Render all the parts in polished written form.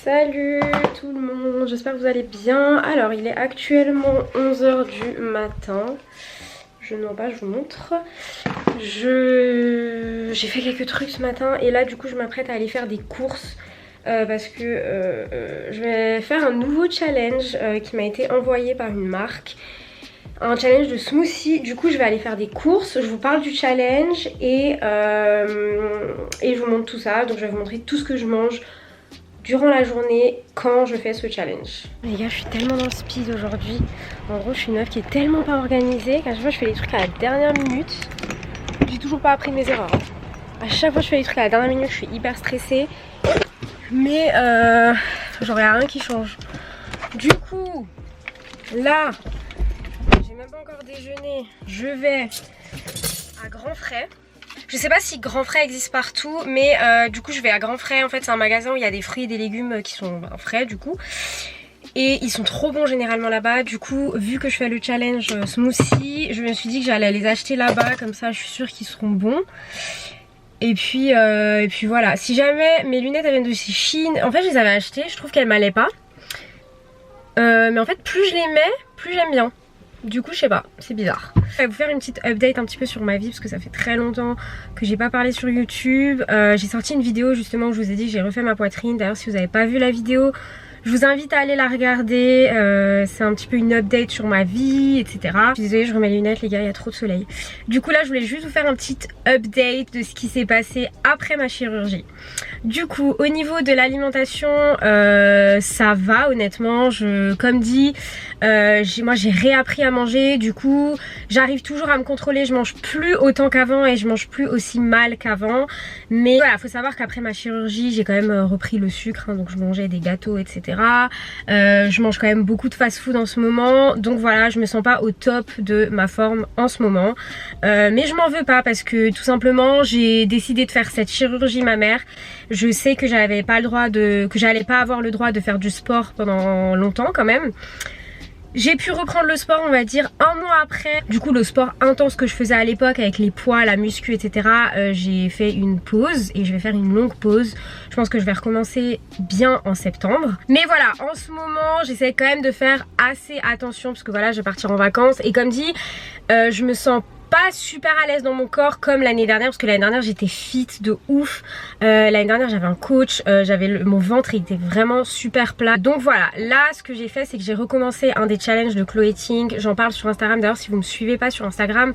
Salut tout le monde, j'espère que vous allez bien. Alors il est actuellement 11 h du matin. Je ne vois pas, je vous montre. J'ai fait quelques trucs ce matin et là du coup je m'apprête à aller faire des courses. Parce que je vais faire un nouveau challenge qui m'a été envoyé par une marque. Un challenge de smoothie. Du coup je vais aller faire des courses. Je vous parle du challenge et je vous montre tout ça. Donc je vais vous montrer tout ce que je mange durant la journée quand je fais ce challenge. Les gars, je suis tellement dans le speed aujourd'hui. En gros je suis une meuf qui est tellement pas organisée qu'à chaque fois je fais des trucs à la dernière minute. J'ai toujours pas appris de mes erreurs. À chaque fois je fais des trucs à la dernière minute, je suis hyper stressée. Mais genre y'a rien qui change. Du coup là j'ai même pas encore déjeuné. Je vais à Grand Frais. Je sais pas si Grand Frais existe partout, mais du coup je vais à Grand Frais. En fait c'est un magasin où il y a des fruits et des légumes qui sont frais du coup. Et ils sont trop bons généralement là-bas. Du coup vu que je fais le challenge smoothie, je me suis dit que j'allais les acheter là-bas. Comme ça je suis sûre qu'ils seront bons. Et puis voilà, si jamais mes lunettes elles viennent de chez Chine, en fait je les avais achetées, je trouve qu'elles m'allaient pas. Mais en fait plus je les mets, plus j'aime bien. Du coup je sais pas, c'est bizarre. Je vais vous faire une petite update un petit peu sur ma vie parce que ça fait très longtemps que j'ai pas parlé sur YouTube. J'ai sorti une vidéo justement où je vous ai dit que j'ai refait ma poitrine. D'ailleurs si vous n'avez pas vu la vidéo, je vous invite à aller la regarder. C'est un petit peu une update sur ma vie, etc. Je suis désolée, je remets les lunettes les gars, il y a trop de soleil. Du coup là je voulais juste vous faire un petit update de ce qui s'est passé après ma chirurgie. Du coup au niveau de l'alimentation ça va honnêtement. Comme dit, moi j'ai réappris à manger. Du coup j'arrive toujours à me contrôler. Je mange plus autant qu'avant et je mange plus aussi mal qu'avant. Mais voilà, faut savoir qu'après ma chirurgie j'ai quand même repris le sucre hein, donc je mangeais des gâteaux etc. Je mange quand même beaucoup de fast food en ce moment. Donc voilà, je me sens pas au top de ma forme en ce moment. Mais je m'en veux pas parce que tout simplement j'ai décidé de faire cette chirurgie mammaire. Je sais que j'avais pas le droit que j'allais pas avoir le droit de faire du sport pendant longtemps quand même. J'ai pu reprendre le sport on va dire un mois après. Du coup le sport intense que je faisais à l'époque avec les poids, la muscu etc. J'ai fait une pause et je vais faire une longue pause. Je pense que je vais recommencer bien en septembre. Mais voilà, en ce moment j'essaie quand même de faire assez attention parce que voilà je vais partir en vacances. Et comme dit je me sens pas super à l'aise dans mon corps comme l'année dernière parce que l'année dernière j'étais fit de ouf. L'année dernière j'avais un coach, mon ventre il était vraiment super plat. Donc voilà, là ce que j'ai fait c'est que j'ai recommencé un des challenges de Chloé Ting. J'en parle sur Instagram, d'ailleurs si vous me suivez pas sur Instagram,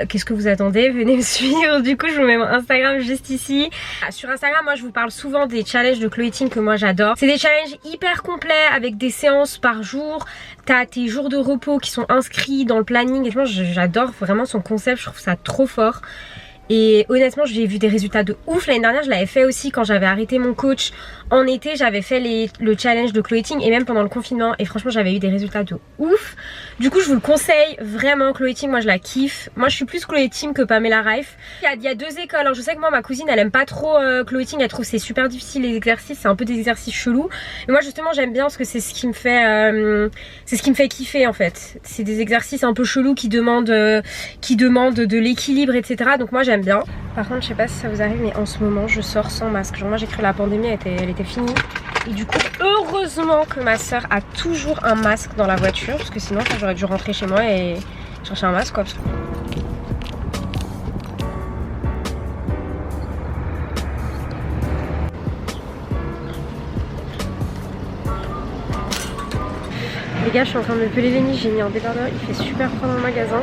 qu'est-ce que vous attendez? Venez me suivre. Du coup je vous mets mon Instagram juste ici. Sur Instagram moi je vous parle souvent des challenges de Chloé Ting que moi j'adore. C'est des challenges hyper complets avec des séances par jour. T'as tes jours de repos qui sont inscrits dans le planning. Et j'adore vraiment son concept, je trouve ça trop fort. Et honnêtement j'ai vu des résultats de ouf. L'année dernière je l'avais fait aussi quand j'avais arrêté mon coach. En été j'avais fait le challenge de Chloé Ting et même pendant le confinement. Et franchement j'avais eu des résultats de ouf. Du coup je vous le conseille vraiment Chloé Ting, moi je la kiffe. Moi je suis plus Chloé Ting que Pamela Reif. Il y a deux écoles, alors je sais que moi ma cousine elle aime pas trop Chloé Ting. Elle trouve c'est super difficile les exercices, c'est un peu des exercices chelous. Mais moi justement j'aime bien parce que c'est ce qui me fait kiffer en fait. C'est des exercices un peu chelous qui demandent de l'équilibre etc. Donc moi j'aime bien. Par contre je sais pas si ça vous arrive mais en ce moment je sors sans masque. Genre moi j'ai cru que la pandémie elle était finie. Et du coup heureusement que ma soeur a toujours un masque dans la voiture parce que sinon j'aurais dû rentrer chez moi et chercher un masque quoi. Les gars je suis en train de me peler les nids, j'ai mis un débardeur, il fait super froid dans le magasin.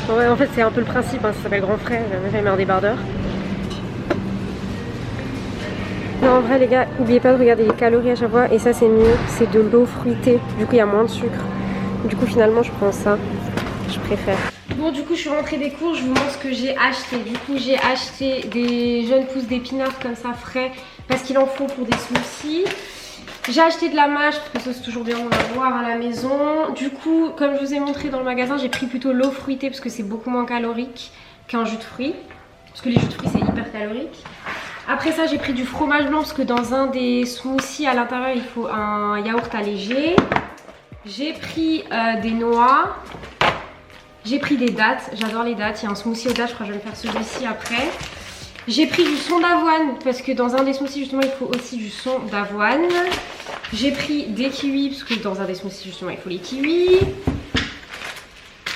Ouais, en fait c'est un peu le principe, hein, ça s'appelle Grand Frais, j'ai mis un débardeur. Non en vrai les gars, n'oubliez pas de regarder les calories à chaque fois et ça c'est mieux, c'est de l'eau fruitée, du coup il y a moins de sucre. Du coup finalement je prends ça, je préfère. Bon du coup je suis rentrée des cours, je vous montre ce que j'ai acheté. Du coup j'ai acheté des jeunes pousses d'épinards comme ça frais parce qu'il en faut pour des smoothies. J'ai acheté de la mâche parce que ça c'est toujours bien d'en avoir à la maison. Du coup comme je vous ai montré dans le magasin j'ai pris plutôt l'eau fruitée parce que c'est beaucoup moins calorique qu'un jus de fruits. Parce que les jus de fruits c'est hyper calorique. Après ça j'ai pris du fromage blanc parce que dans un des smoothies à l'intérieur il faut un yaourt allégé. J'ai pris des noix. J'ai pris des dattes, j'adore les dattes. Il y a un smoothie aux dattes, je crois que je vais me faire celui-ci après. J'ai pris du son d'avoine parce que dans un des smoothies justement il faut aussi du son d'avoine. J'ai pris des kiwis parce que dans un des smoothies justement il faut les kiwis.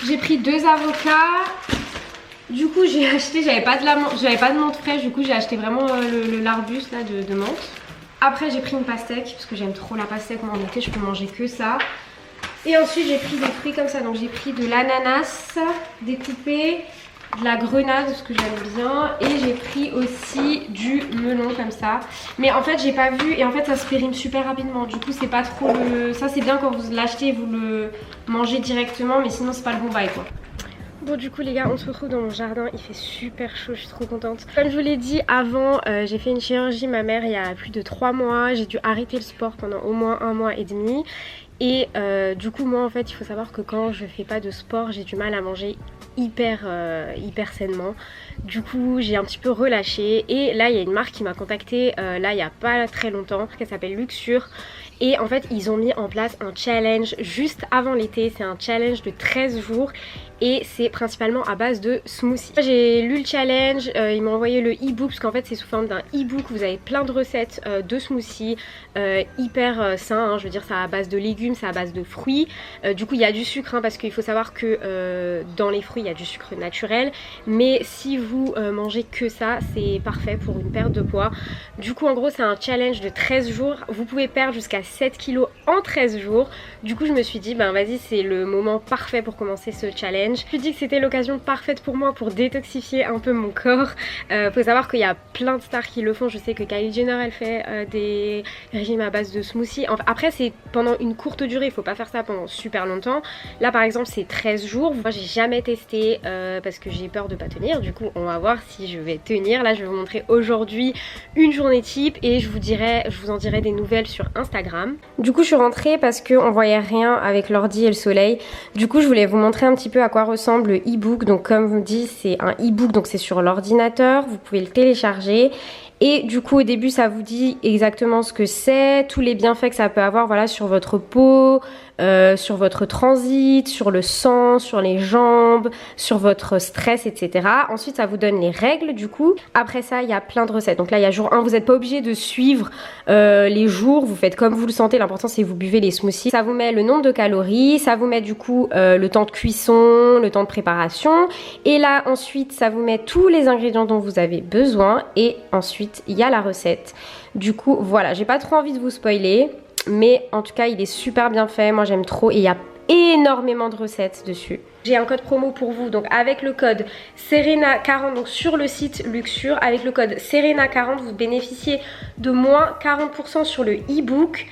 J'ai pris 2 avocats. Du coup j'ai acheté, j'avais pas de menthe fraîche, du coup j'ai acheté vraiment l'arbus là de menthe. Après j'ai pris une pastèque parce que j'aime trop la pastèque, moi en été je peux manger que ça. Et ensuite j'ai pris des fruits comme ça, donc j'ai pris de l'ananas découpé, de la grenade parce que j'aime bien, et j'ai pris aussi du melon comme ça. Mais en fait j'ai pas vu et en fait ça se périme super rapidement, du coup c'est pas trop le... Ça c'est bien quand vous l'achetez et vous le mangez directement, mais sinon c'est pas le bon bail quoi. Bon du coup les gars on se retrouve dans mon jardin, il fait super chaud, je suis trop contente. Comme je vous l'ai dit avant, j'ai fait une chirurgie ma mère il y a plus de 3 mois, j'ai dû arrêter le sport pendant au moins 1 mois et demi. Et du coup moi en fait il faut savoir que quand je fais pas de sport j'ai du mal à manger hyper sainement. Du coup j'ai un petit peu relâché et là il y a une marque qui m'a contactée là il y a pas très longtemps, qui s'appelle Luxure. Et en fait ils ont mis en place un challenge juste avant l'été, c'est un challenge de 13 jours et c'est principalement à base de smoothies. J'ai lu le challenge, ils m'ont envoyé le e-book parce qu'en fait c'est sous forme d'un e-book, vous avez plein de recettes de smoothies hyper sains, hein, je veux dire c'est à base de légumes, c'est à base de fruits, du coup il y a du sucre hein, parce qu'il faut savoir que dans les fruits il y a du sucre naturel, mais si vous mangez que ça c'est parfait pour une perte de poids. Du coup en gros c'est un challenge de 13 jours, vous pouvez perdre jusqu'à 7 kilos en 13 jours, du coup je me suis dit ben vas-y c'est le moment parfait pour commencer ce challenge. Je me suis dit que c'était l'occasion parfaite pour moi pour détoxifier un peu mon corps. Faut savoir qu'il y a plein de stars qui le font, je sais que Kylie Jenner elle fait des régimes à base de smoothies. Enfin, après c'est pendant une courte durée, il faut pas faire ça pendant super longtemps. Là par exemple c'est 13 jours, moi j'ai jamais testé parce que j'ai peur de pas tenir, du coup on va voir si je vais tenir. Là je vais vous montrer aujourd'hui une journée type et je vous en dirai des nouvelles sur Instagram. Du coup je suis rentrée parce qu'on voyait rien avec l'ordi et le soleil, du coup je voulais vous montrer un petit peu à quoi ressemble le e-book. Donc comme je vous dis c'est un e-book, donc c'est sur l'ordinateur, vous pouvez le télécharger. Et du coup au début ça vous dit exactement ce que c'est, tous les bienfaits que ça peut avoir voilà, sur votre peau, sur votre transit, sur le sang, sur les jambes, sur votre stress, etc. Ensuite ça vous donne les règles du coup. Après ça il y a plein de recettes. Donc là il y a jour 1, vous n'êtes pas obligé de suivre les jours, vous faites comme vous le sentez, l'important c'est que vous buvez les smoothies. Ça vous met le nombre de calories, ça vous met du coup le temps de cuisson, le temps de préparation. Et là ensuite ça vous met tous les ingrédients dont vous avez besoin et ensuite il y a la recette. Du coup voilà, j'ai pas trop envie de vous spoiler, mais en tout cas il est super bien fait, moi j'aime trop et il y a énormément de recettes dessus. J'ai un code promo pour vous, donc avec le code Serena40, donc sur le site Luxure, avec le code Serena40 vous bénéficiez de moins 40% sur le e-book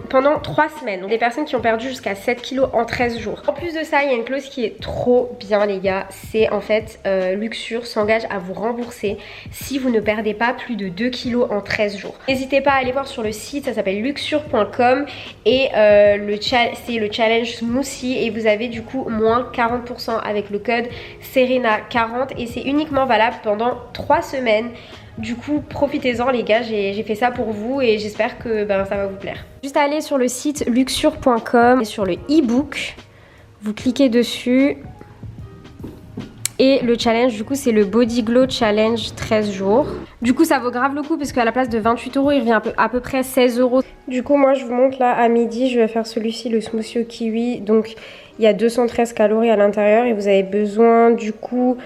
pendant 3 semaines. Donc des personnes qui ont perdu jusqu'à 7 kilos en 13 jours. En plus de ça il y a une clause qui est trop bien les gars, c'est en fait Luxure s'engage à vous rembourser si vous ne perdez pas plus de 2 kilos en 13 jours. N'hésitez pas à aller voir sur le site, ça s'appelle luxure.com et c'est le challenge smoothie et vous avez du coup moins 40% avec le code Serena40 et c'est uniquement valable pendant 3 semaines. Du coup profitez-en les gars, j'ai fait ça pour vous et j'espère que ça va vous plaire. Juste aller sur le site luxure.com et sur le e-book, vous cliquez dessus et le challenge du coup c'est le Body Glow Challenge 13 jours. Du coup ça vaut grave le coup parce qu'à la place de 28 € il revient à peu près 16 €. Du coup moi je vous montre là à midi, je vais faire celui-ci, le smoothie au kiwi. Donc il y a 213 calories à l'intérieur et vous avez besoin du coup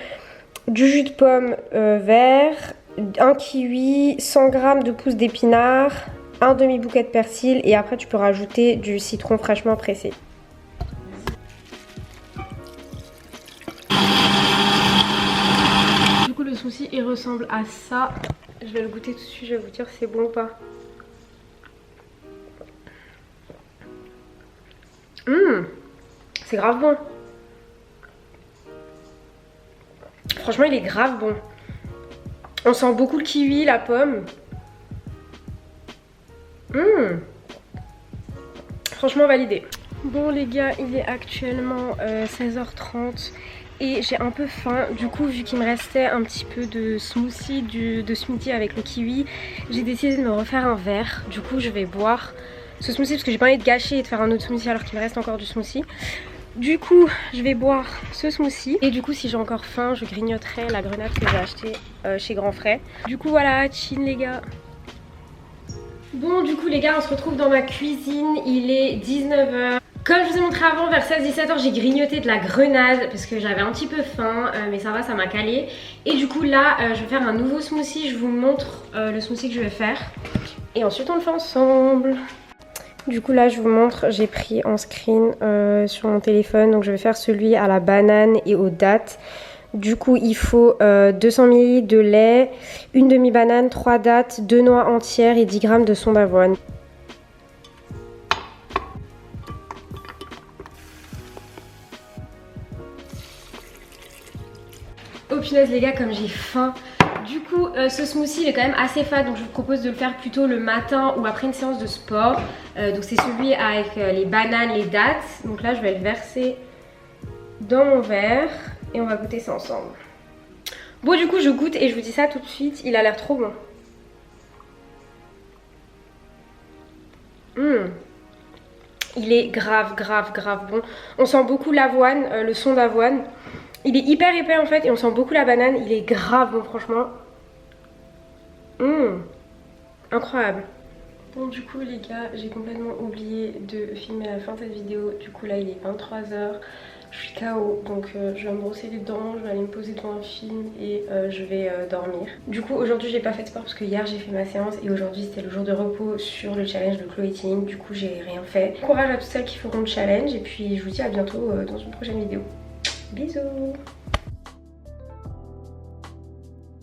du jus de pomme vert, un kiwi, 100 g de pousses d'épinards, un demi-bouquet de persil et après tu peux rajouter du citron fraîchement pressé. Du coup le smoothie il ressemble à ça. Je vais le goûter tout de suite, je vais vous dire si c'est bon ou pas. C'est grave bon. Franchement il est grave bon. On sent beaucoup le kiwi, la pomme. Franchement validé. Bon les gars, il est actuellement 16h30 et j'ai un peu faim. Du coup vu qu'il me restait un petit peu de smoothie avec le kiwi, j'ai décidé de me refaire un verre. Du coup je vais boire ce smoothie parce que j'ai pas envie de gâcher et de faire un autre smoothie alors qu'il me reste encore du smoothie. Du coup, je vais boire ce smoothie. Et du coup, si j'ai encore faim, je grignoterai la grenade que j'ai achetée chez Grand Frais. Du coup, voilà, chill les gars. Bon, du coup, les gars, on se retrouve dans ma cuisine. Il est 19 h. Comme je vous ai montré avant, vers 16-17 h, j'ai grignoté de la grenade parce que j'avais un petit peu faim, mais ça va, ça m'a calé. Et du coup, là, je vais faire un nouveau smoothie. Je vous montre le smoothie que je vais faire. Et ensuite, on le fait ensemble. Du coup, là, je vous montre, j'ai pris en screen sur mon téléphone. Donc, je vais faire celui à la banane et aux dattes. Du coup, il faut 200 ml de lait, une demi-banane, 3 dattes, 2 noix entières et 10 g de son d'avoine. Oh punaise les gars, comme j'ai faim. Du coup, ce smoothie il est quand même assez fade, donc je vous propose de le faire plutôt le matin ou après une séance de sport. Donc c'est celui avec les bananes, les dattes. Donc là, je vais le verser dans mon verre et on va goûter ça ensemble. Bon, du coup, je goûte et je vous dis ça tout de suite. Il a l'air trop bon. Il est grave bon. On sent beaucoup l'avoine, le son d'avoine. Il est hyper épais en fait et on sent beaucoup la banane. Il est grave bon franchement. Incroyable. Bon du coup les gars, j'ai complètement oublié de filmer la fin de cette vidéo. Du coup là il est 23 h. Je suis KO, donc je vais me brosser les dents, je vais aller me poser devant un film et je vais dormir. Du coup aujourd'hui j'ai pas fait de sport parce que hier j'ai fait ma séance et aujourd'hui c'était le jour de repos sur le challenge de Chloé Ting. Du coup j'ai rien fait. Courage à toutes celles qui feront le challenge et puis je vous dis à bientôt dans une prochaine vidéo. Bisous.